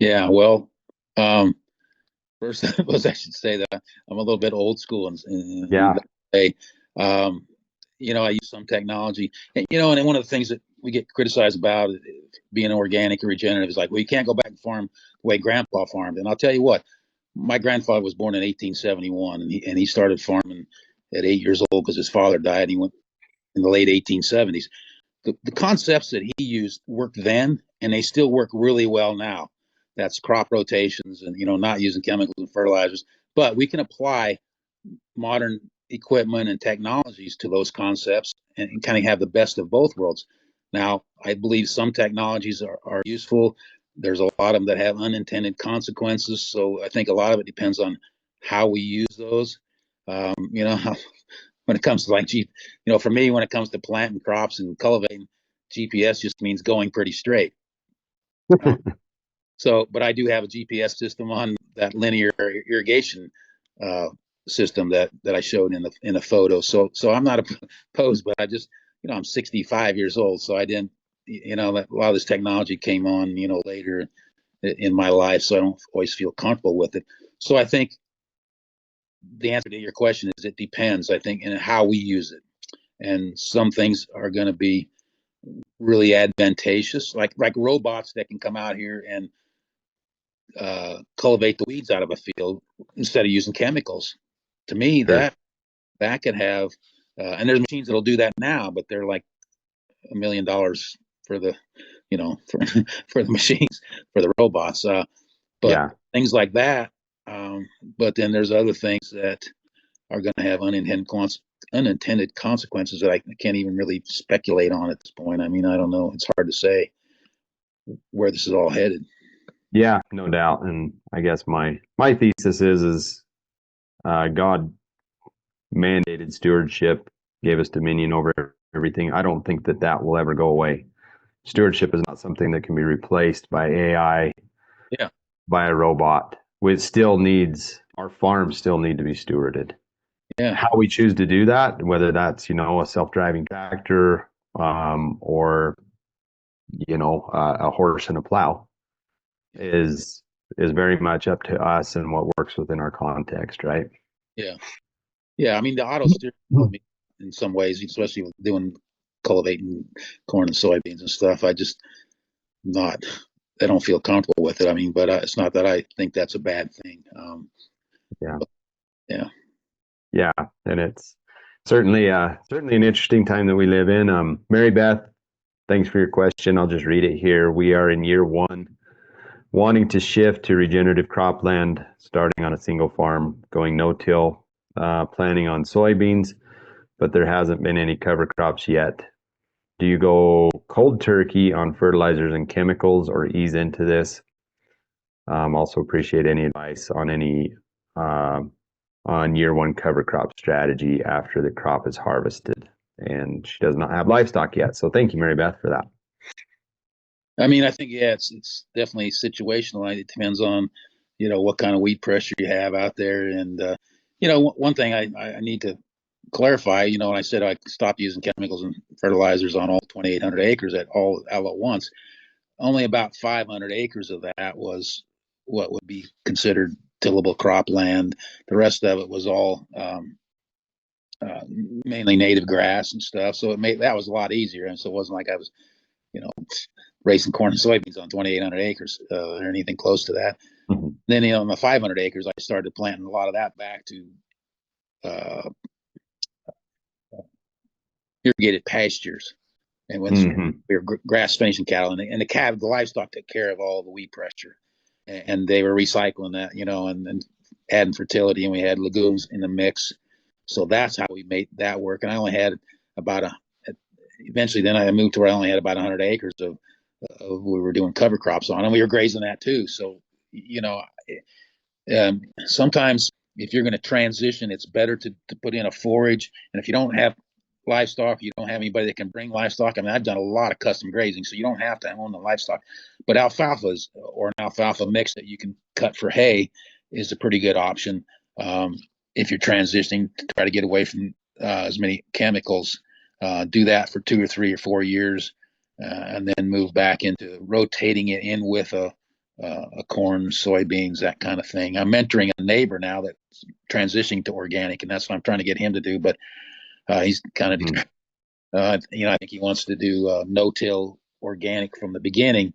Yeah. Well, um, first, I should say that I'm a little bit old school in Yeah, that way. Um, I use some technology, and one of the things that we get criticized about being organic or regenerative is like, well, you can't go back and farm the way Grandpa farmed. And I'll tell you what, my grandfather was born in 1871, and he started farming at 8 years old because his father died. And he went in the late 1870s. The concepts that he used worked then, and they still work really well now. That's crop rotations and not using chemicals and fertilizers. But we can apply modern equipment and technologies to those concepts and kind of have the best of both worlds. Now, I believe some technologies are useful. There's a lot of them that have unintended consequences. So I think a lot of it depends on how we use those. When it comes to for me, when it comes to planting crops and cultivating, GPS just means going pretty straight. Uh, but I do have a GPS system on that linear irrigation uh, system that I showed in the photo. So I'm not opposed, but I'm 65 years old, so I didn't, a lot of this technology came on, later in my life, so I don't always feel comfortable with it. So I think the answer to your question is it depends, I think, in how we use it. And some things are going to be really advantageous, like robots that can come out here and cultivate the weeds out of a field instead of using chemicals. To me, sure. that could have, and there's machines that'll do that now, but they're like $1 million for the, for, for the machines, for the robots. But Yeah. things like that. But then there's other things that are going to have unintended consequences that I can't even really speculate on at this point. I mean, I don't know. It's hard to say where this is all headed. Yeah, no doubt. And I guess my thesis is God mandated stewardship, gave us dominion over everything. I don't think that will ever go away. Stewardship is not something that can be replaced by AI, Yeah. by a robot. Our farms still need to be stewarded. Yeah. How we choose to do that, whether that's, a self-driving tractor, or, a horse and a plow, is very much up to us and what works within our context, right? Yeah. Yeah. I mean, the auto steer helped me in some ways, especially with doing cultivating corn and soybeans and stuff. Not, I don't feel comfortable with it. I mean, but it's not that I think that's a bad thing. Yeah. But, yeah. Yeah. And it's certainly an interesting time that we live in. Mary Beth, thanks for your question. I'll just read it here. We are in year one, wanting to shift to regenerative cropland, starting on a single farm, going no-till, planning on soybeans, but there hasn't been any cover crops yet. Do you go cold turkey on fertilizers and chemicals or ease into this? Also appreciate any advice on year one cover crop strategy after the crop is harvested. And she does not have livestock yet. So thank you, Mary Beth, for that. I mean, I think, yeah, it's definitely situational. It depends on, what kind of weed pressure you have out there. And, one thing I need to clarify, when I said I stopped using chemicals and fertilizers on all 2,800 acres all at once, only about 500 acres of that was what would be considered tillable cropland. The rest of it was all mainly native grass and stuff. So that was a lot easier. And so it wasn't like I was, you know, racing corn and soybeans on 2,800 acres or anything close to that. Mm-hmm. Then, on the 500 acres, I started planting a lot of that back to uh, irrigated pastures. And when we were grass finishing cattle, and the livestock took care of all the weed pressure, and they were recycling that, and adding fertility, and we had legumes in the mix. So that's how we made that work. And I only had about eventually then I moved to where I only had about 100 acres of we were doing cover crops on, and we were grazing that too. So, sometimes if you're going to transition, it's better to put in a forage. And if you don't have livestock, you don't have anybody that can bring livestock. I mean, I've done a lot of custom grazing, so you don't have to own the livestock. But alfalfas or an alfalfa mix that you can cut for hay is a pretty good option if you're transitioning to try to get away from as many chemicals. Do that for 2 or 3 or 4 years, and then move back into rotating it in with a corn, soybeans, that kind of thing. I'm mentoring a neighbor now that's transitioning to organic, and that's what I'm trying to get him to do. But he's kind of, I think he wants to do no-till organic from the beginning.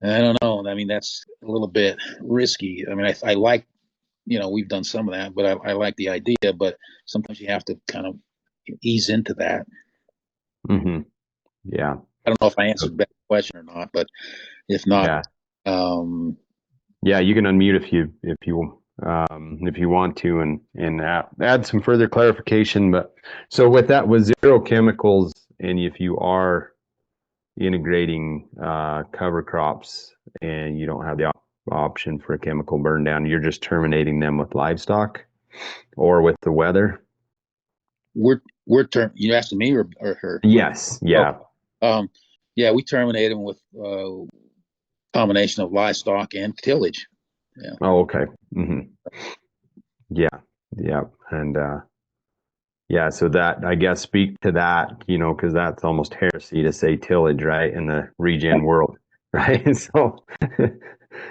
And I don't know. I mean, that's a little bit risky. I mean, I like, we've done some of that, but I like the idea. But sometimes you have to kind of ease into that. Mm-hmm. Yeah. I don't know if I answered that question or not, but if not, yeah, you can unmute if you want to, and add some further clarification. But so with that, with zero chemicals, and if you are integrating cover crops and you don't have the option for a chemical burn down, you're just terminating them with livestock or with the weather. You asking me or her? Yes. Yeah. We terminate them with combination of livestock and tillage. Yeah. Oh, okay. Mm-hmm. Yeah. And so that, I guess, speak to that, because that's almost heresy to say tillage, right, in the regen world, right? So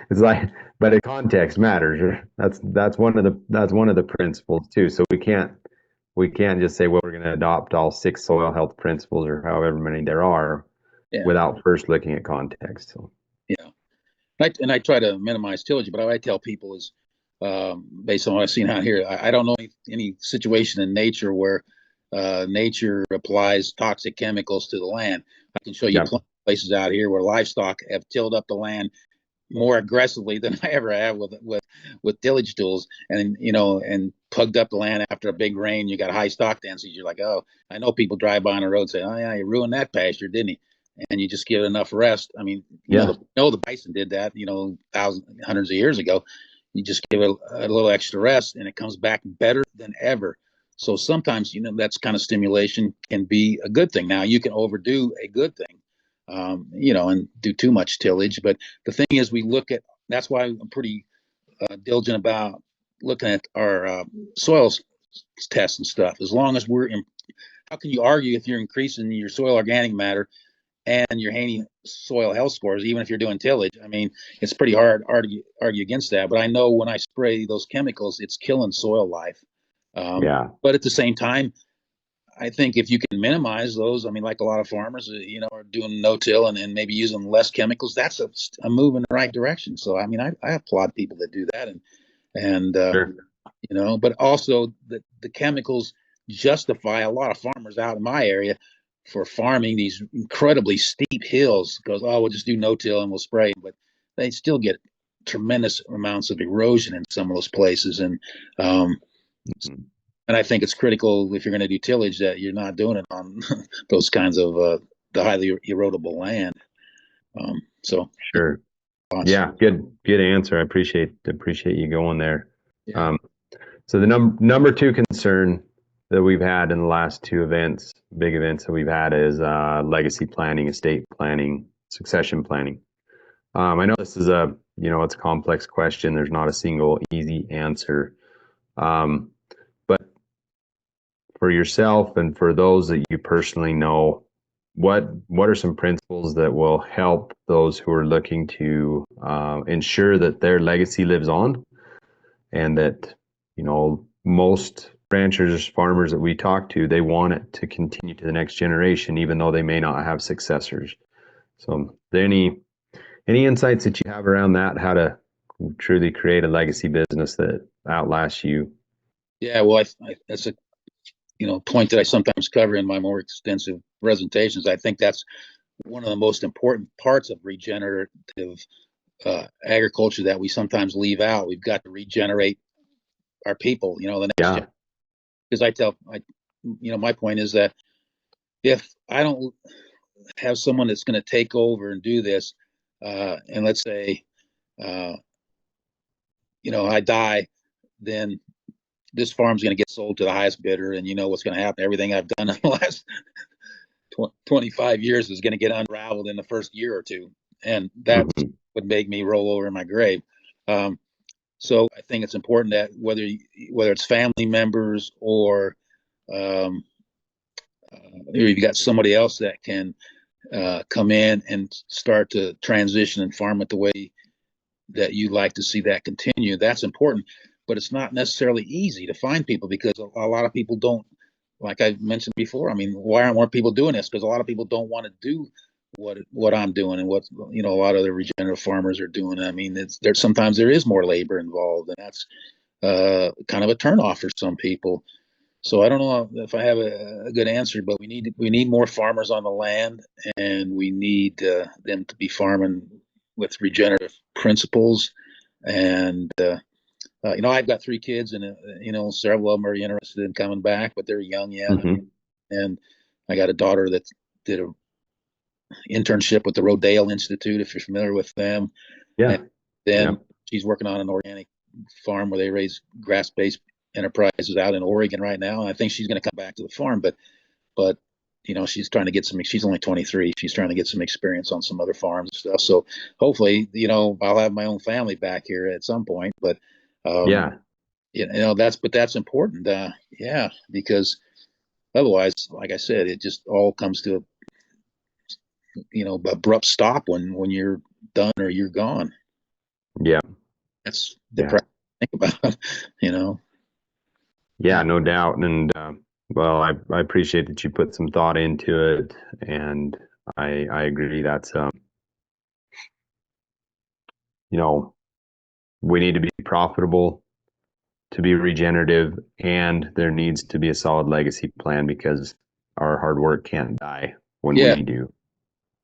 it's like, but the context matters. That's one of the principles too. So we can't just say, well, we're going to adopt all 6 soil health principles or however many there are without first looking at context. So and I try to minimize tillage, but what I tell people is, based on what I've seen out here, I don't know any situation in nature where nature applies toxic chemicals to the land. I can show you places out here where livestock have tilled up the land more aggressively than I ever have with tillage tools, and plugged up the land after a big rain. You got high stock densities. You're like, oh, I know people drive by on the road and say, oh yeah, you ruined that pasture, didn't he? And you just give it enough rest. I mean, the bison did that, hundreds of years ago. You just give it a little extra rest, and it comes back better than ever. So sometimes, that's kind of stimulation can be a good thing. Now you can overdo a good thing, and do too much tillage. But the thing is, that's why I'm pretty diligent about looking at our soil tests and stuff. As long as how can you argue if you're increasing your soil organic matter and your Haney soil health scores, even if you're doing tillage? I mean, it's pretty hard to argue against that. But I know when I spray those chemicals, it's killing soil life. But at the same time, I think if you can minimize those, I mean, like a lot of farmers, are doing no-till and maybe using less chemicals, that's a move in the right direction. So, I mean, I applaud people that do that, and sure. But also the chemicals justify a lot of farmers out in my area for farming these incredibly steep hills, because, we'll just do no-till and we'll spray, but they still get tremendous amounts of erosion in some of those places. And I think it's critical, if you're going to do tillage, that you're not doing it on those kinds of the highly erodible land. So sure. Yeah, good answer. I appreciate you going there. Yeah. So the number 2 concern that we've had in the last 2 big events that we've had, is legacy planning, estate planning, succession planning. I know this is it's a complex question. There's not a single easy answer. But for yourself and for those that you personally know, what are some principles that will help those who are looking to ensure that their legacy lives on, and that most ranchers, farmers that we talk to, they want it to continue to the next generation, even though they may not have successors. So, any insights that you have around that, how to truly create a legacy business that outlasts you? Yeah, well, that's a point that I sometimes cover in my more extensive presentations. I think that's one of the most important parts of regenerative agriculture that we sometimes leave out. We've got to regenerate our people, the next generation. because my point is that if I don't have someone that's going to take over and do this, and let's say, I die, then this farm's going to get sold to the highest bidder, and you know what's going to happen. Everything I've done in the last 25 years is going to get unraveled in the first year or two, and that would make me roll over in my grave. So I think it's important that whether it's family members or you've got somebody else that can come in and start to transition and farm it the way that you'd like to see that continue. That's important, but it's not necessarily easy to find people because a lot of people don't, like I mentioned before. I mean, why aren't more people doing this? Because a lot of people don't want to do what I'm doing and what a lot of the regenerative farmers are doing. I mean, sometimes there is more labor involved, and that's kind of a turnoff for some people. So I don't know if I have a good answer, but we need more farmers on the land, and we need them to be farming with regenerative principles. And I've got 3 kids, and several of them are interested in coming back, but they're young yet. And I got a daughter that did a internship with the Rodale Institute, if you're familiar with them. Yeah. And then she's working on an organic farm where they raise grass-based enterprises out in Oregon right now. And I think she's going to come back to the farm, but she's trying to get she's only 23. She's trying to get some experience on some other farms and stuff. So hopefully, I'll have my own family back here at some point, but that's important. Because otherwise, like I said, it just all comes to abrupt stop when you're done or you're gone. Yeah. That's depressing to think about, Yeah, no doubt. And, well, I appreciate that you put some thought into it, and I agree. That's, we need to be profitable to be regenerative, and there needs to be a solid legacy plan because our hard work can't die when we do.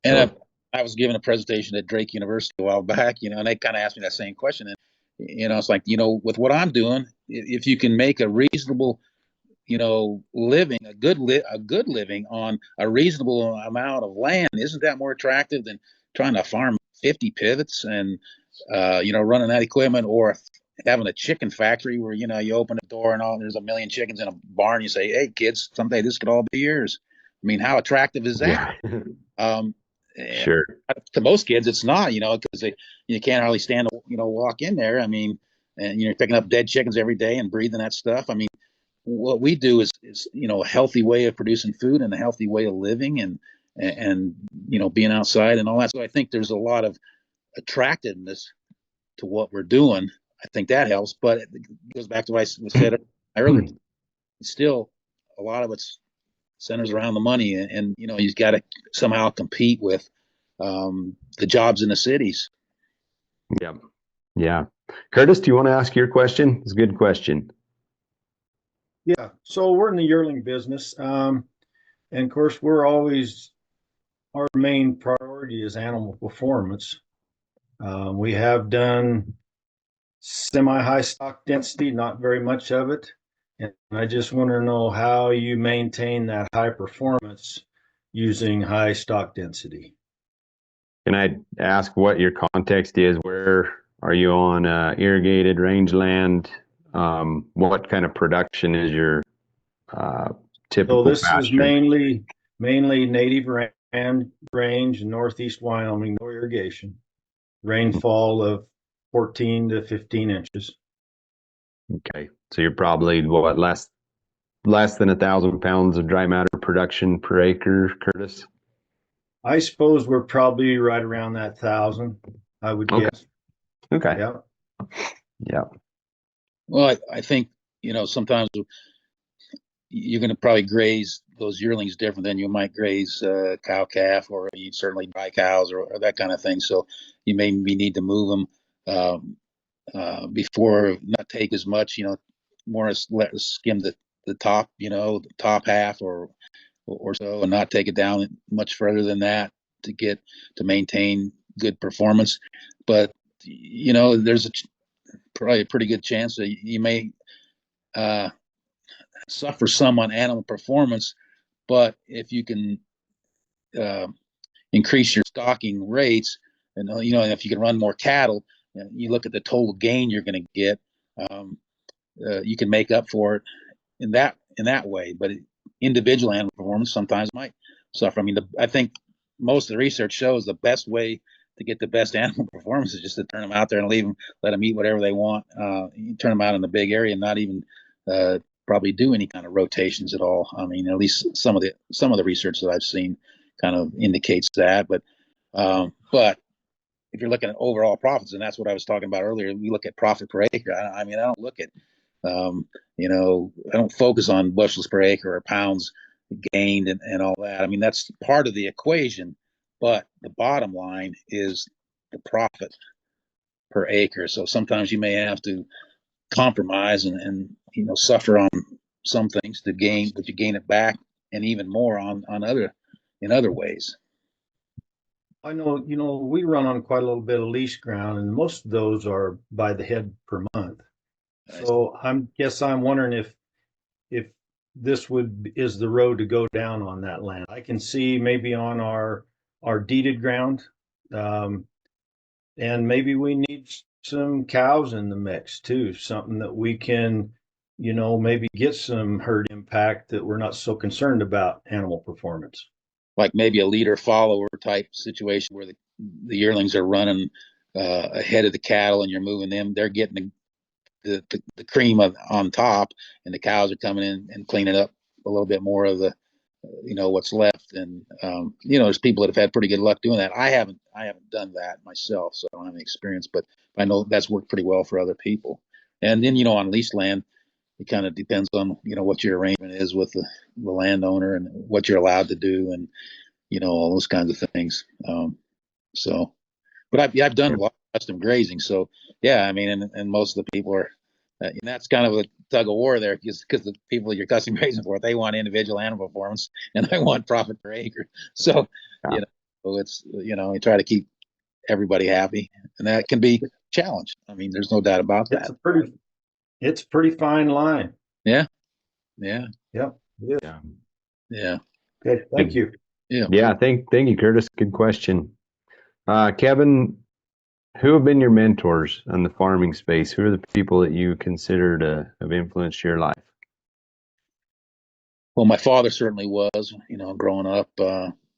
And I was giving a presentation at Drake University a while back, and they kind of asked me that same question. And, it's like, with what I'm doing, if you can make a reasonable, living, a good living on a reasonable amount of land, isn't that more attractive than trying to farm 50 pivots and, running that equipment, or having a chicken factory where, you open the door and there's a million chickens in a barn. You say, hey, kids, someday this could all be yours. I mean, how attractive is that? Yeah. Sure. To most kids, it's not, because you can't hardly stand to, walk in there. I mean, and you're picking up dead chickens every day and breathing that stuff. I mean, what we do is a healthy way of producing food and a healthy way of living and being outside and all that. So I think there's a lot of attractiveness to what we're doing. I think that helps, but it goes back to what I said earlier. Still, a lot of it's centers around the money, and you've got to somehow compete with the jobs in the cities. Yeah. Curtis, do you want to ask your question? It's a good question. Yeah. So we're in the yearling business, and of course, our main priority is animal performance. We have done semi-high stock density, not very much of it. And I just want to know how you maintain that high performance using high stock density. Can I ask what your context is? Where are you on irrigated rangeland? What kind of production is your typical So this pasture? is mainly native range in northeast Wyoming, no irrigation. Rainfall of 14 to 15 inches. Okay, so you're probably less than 1,000 pounds of dry matter production per acre, Curtis? I suppose we're probably right around that 1,000, I would guess. Okay. Yeah. Well, I think, sometimes you're going to probably graze those yearlings different than you might graze cow calf, or you certainly dry cows or that kind of thing. So you maybe need to move them before, not take as much, more or less skim the top, the top half or so, and not take it down much further than that to maintain good performance. But there's probably a pretty good chance that you may suffer some on animal performance, but if you can increase your stocking rates, and if you can run more cattle, you look at the total gain you're going to get. You can make up for it in that way. But individual animal performance sometimes might suffer. I mean, I think most of the research shows the best way to get the best animal performance is just to turn them out there and let them eat whatever they want. You turn them out in the big area and not even probably do any kind of rotations at all. I mean, at least some of the research that I've seen kind of indicates that. But if you're looking at overall profits, and that's what I was talking about earlier, we look at profit per acre. I mean, I don't look at I don't focus on bushels per acre or pounds gained and all that. I mean, that's part of the equation, but the bottom line is the profit per acre. So sometimes you may have to compromise and suffer on some things to gain, but you gain it back and even more in other ways. I know, we run on quite a little bit of lease ground, and most of those are by the head per month. So I'm wondering if this is the road to go down on that land. I can see maybe on our deeded ground, and maybe we need some cows in the mix too, something that we can, maybe get some herd impact that we're not so concerned about animal performance. Like maybe a leader follower type situation where the yearlings are running ahead of the cattle and you're moving them. They're getting the cream on top, and the cows are coming in and cleaning up a little bit more of the what's left. And there's people that have had pretty good luck doing that. I haven't done that myself, so I don't have any experience, but I know that's worked pretty well for other people. And then on leased land, it kind of depends on what your arrangement is with the landowner and what you're allowed to do, and all those kinds of things. But I've done a lot of custom grazing, so yeah, I mean, and most of the people are, and that's kind of a tug of war there, because the people you're custom grazing for, they want individual animal performance, and I want profit per acre. So it's you try to keep everybody happy, and that can be a challenge. I mean, there's no doubt about that. It's a pretty fine line. Yeah. Yep. Yeah. Okay. Thank you. Yeah. Thank you, Curtis. Good question. Kevin, who have been your mentors in the farming space? Who are the people that you consider to have influenced your life? Well, my father certainly was, growing up,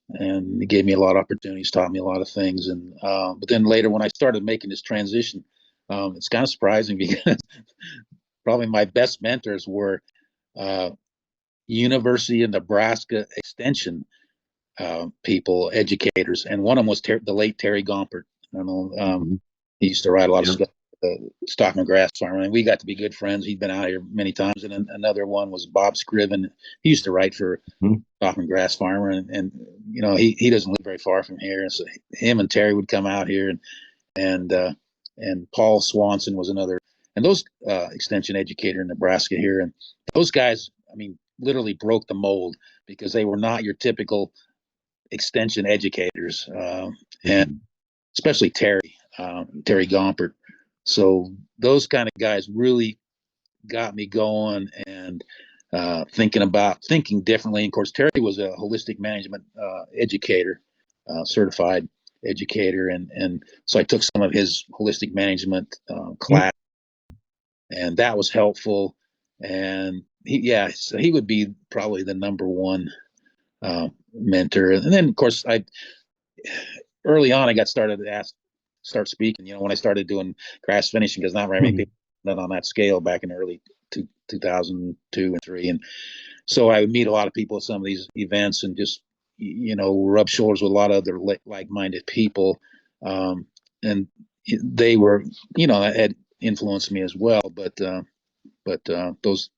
and he gave me a lot of opportunities, taught me a lot of things. And but then later, when I started making this transition, it's kind of surprising because probably my best mentors were University of Nebraska Extension people, educators, and one of them was the late Terry Gompert. I don't know. He used to write a lot of stuff at the Stockman Grass Farm, and we got to be good friends. He'd been out here many times. And then another one was Bob Scriven. He used to write for Stockman Grass Farmer, and he doesn't live very far from here. And so him and Terry would come out here, and Paul Swanson was another, and those extension educator in Nebraska here, and those guys, I mean, literally broke the mold because they were not your typical extension educators, and especially Terry Gompert. So those kind of guys really got me going and thinking differently. And of course, Terry was a holistic management educator, certified educator, and so I took some of his holistic management class, and that was helpful. And so he would be probably the number one mentor. And then, of course, early on I got started to start speaking. When I started doing grass finishing, because not very many people done on that scale back in the early 2002 and 3, and so I would meet a lot of people at some of these events and just rub shoulders with a lot of other like-minded people, and they were had influenced me as well. But those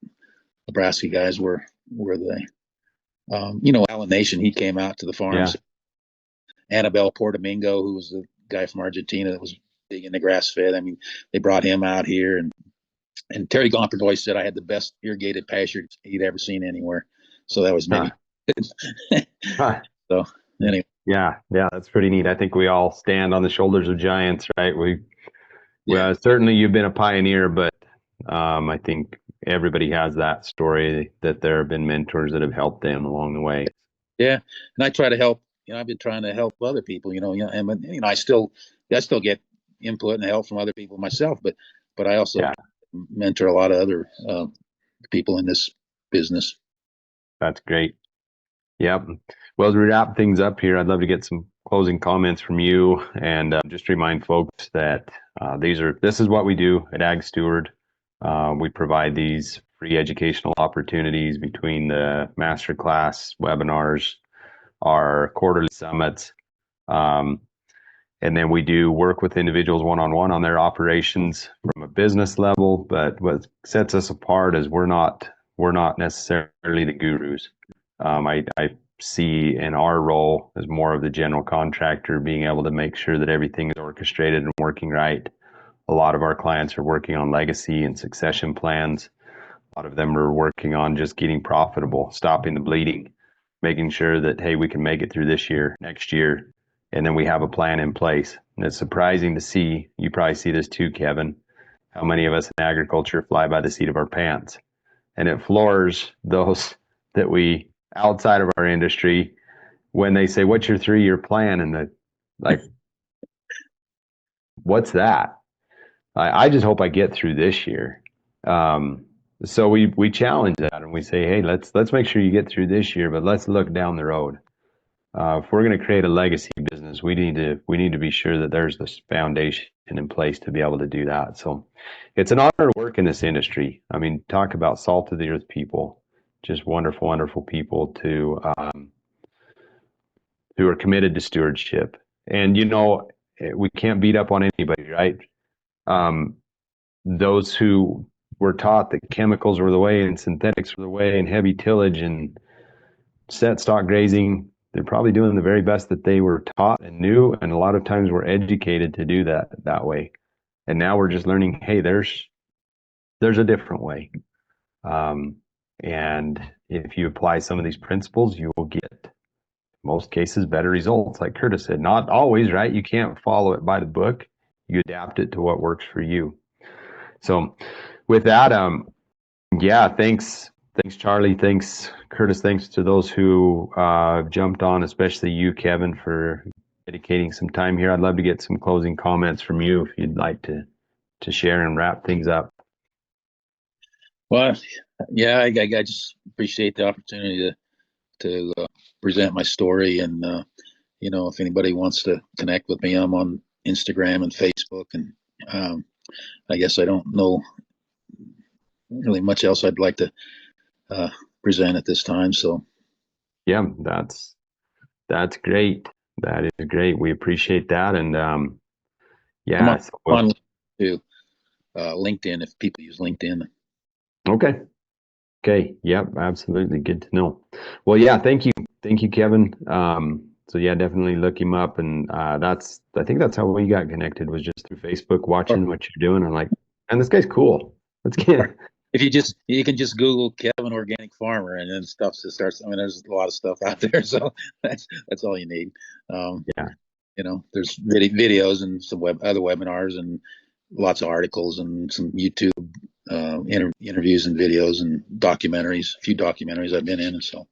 Nebraska guys were the Alan Nation, he came out to the farms. Annabelle Portomingo, who was the guy from Argentina that was big in the grass fed. I mean, they brought him out here, and Terry Gompert always said I had the best irrigated pasture he'd ever seen anywhere. So that was maybe. So anyway. Yeah, that's pretty neat. I think we all stand on the shoulders of giants, right? Certainly you've been a pioneer, but I think everybody has that story that there have been mentors that have helped them along the way. Yeah, and I try to help. I've been trying to help other people. And I still get input and help from other people myself. But I also mentor a lot of other people in this business. That's great. Yep. Well, as we wrap things up here, I'd love to get some closing comments from you, and just remind folks that this is what we do at Ag Steward. We provide these free educational opportunities between the masterclass webinars, our quarterly summits, and then we do work with individuals one-on-one on their operations from a business level. But what sets us apart is we're not necessarily the gurus. I see in our role as more of the general contractor, being able to make sure that everything is orchestrated and working right. A lot of our clients are working on legacy and succession plans. A lot of them are working on just getting profitable, stopping the bleeding, making sure that, hey, we can make it through this year, next year, and then we have a plan in place. And it's surprising to see, you probably see this too, Kevin, how many of us in agriculture fly by the seat of our pants. And it floors those that we outside of our industry when they say, what's your 3-year plan? And what's that? I just hope I get through this year. So we challenge that and we say, hey, let's make sure you get through this year, but let's look down the road. If we're going to create a legacy business, we need to be sure that there's this foundation in place to be able to do that. So it's an honor to work in this industry. I mean, talk about salt of the earth people, just wonderful, wonderful people who are committed to stewardship. And, we can't beat up on anybody, right? Those who were taught that chemicals were the way and synthetics were the way and heavy tillage and set stock grazing, they're probably doing the very best that they were taught and knew. And a lot of times we're educated to do that way. And now we're just learning, hey, there's a different way. And if you apply some of these principles, you will get, in most cases, better results. Like Curtis said, not always, right? You can't follow it by the book. You adapt it to what works for you. So with that, thanks, Charlie. Thanks, Curtis. Thanks to those who jumped on, especially you, Kevin, for dedicating some time here. I'd love to get some closing comments from you if you'd like to share and wrap things up. Well, yeah, I just appreciate the opportunity to present my story. And, if anybody wants to connect with me, I'm on Instagram and Facebook. And I guess I don't know really much else I'd like to present at this time. So, yeah, that's great. That is great. We appreciate that. And I'm on to LinkedIn if people use LinkedIn. Okay. Yep. Absolutely. Good to know. Well, yeah. Thank you, Kevin. So yeah, definitely look him up. And I think that's how we got connected, was just through Facebook, watching what you're doing. I'm like, and this guy's cool. Let's get. If you can just Google Kevin Organic Farmer, and then stuff just starts. I mean, there's a lot of stuff out there, so that's all you need. There's videos and some other webinars and lots of articles and some YouTube interviews and videos and documentaries. A few documentaries I've been in, and so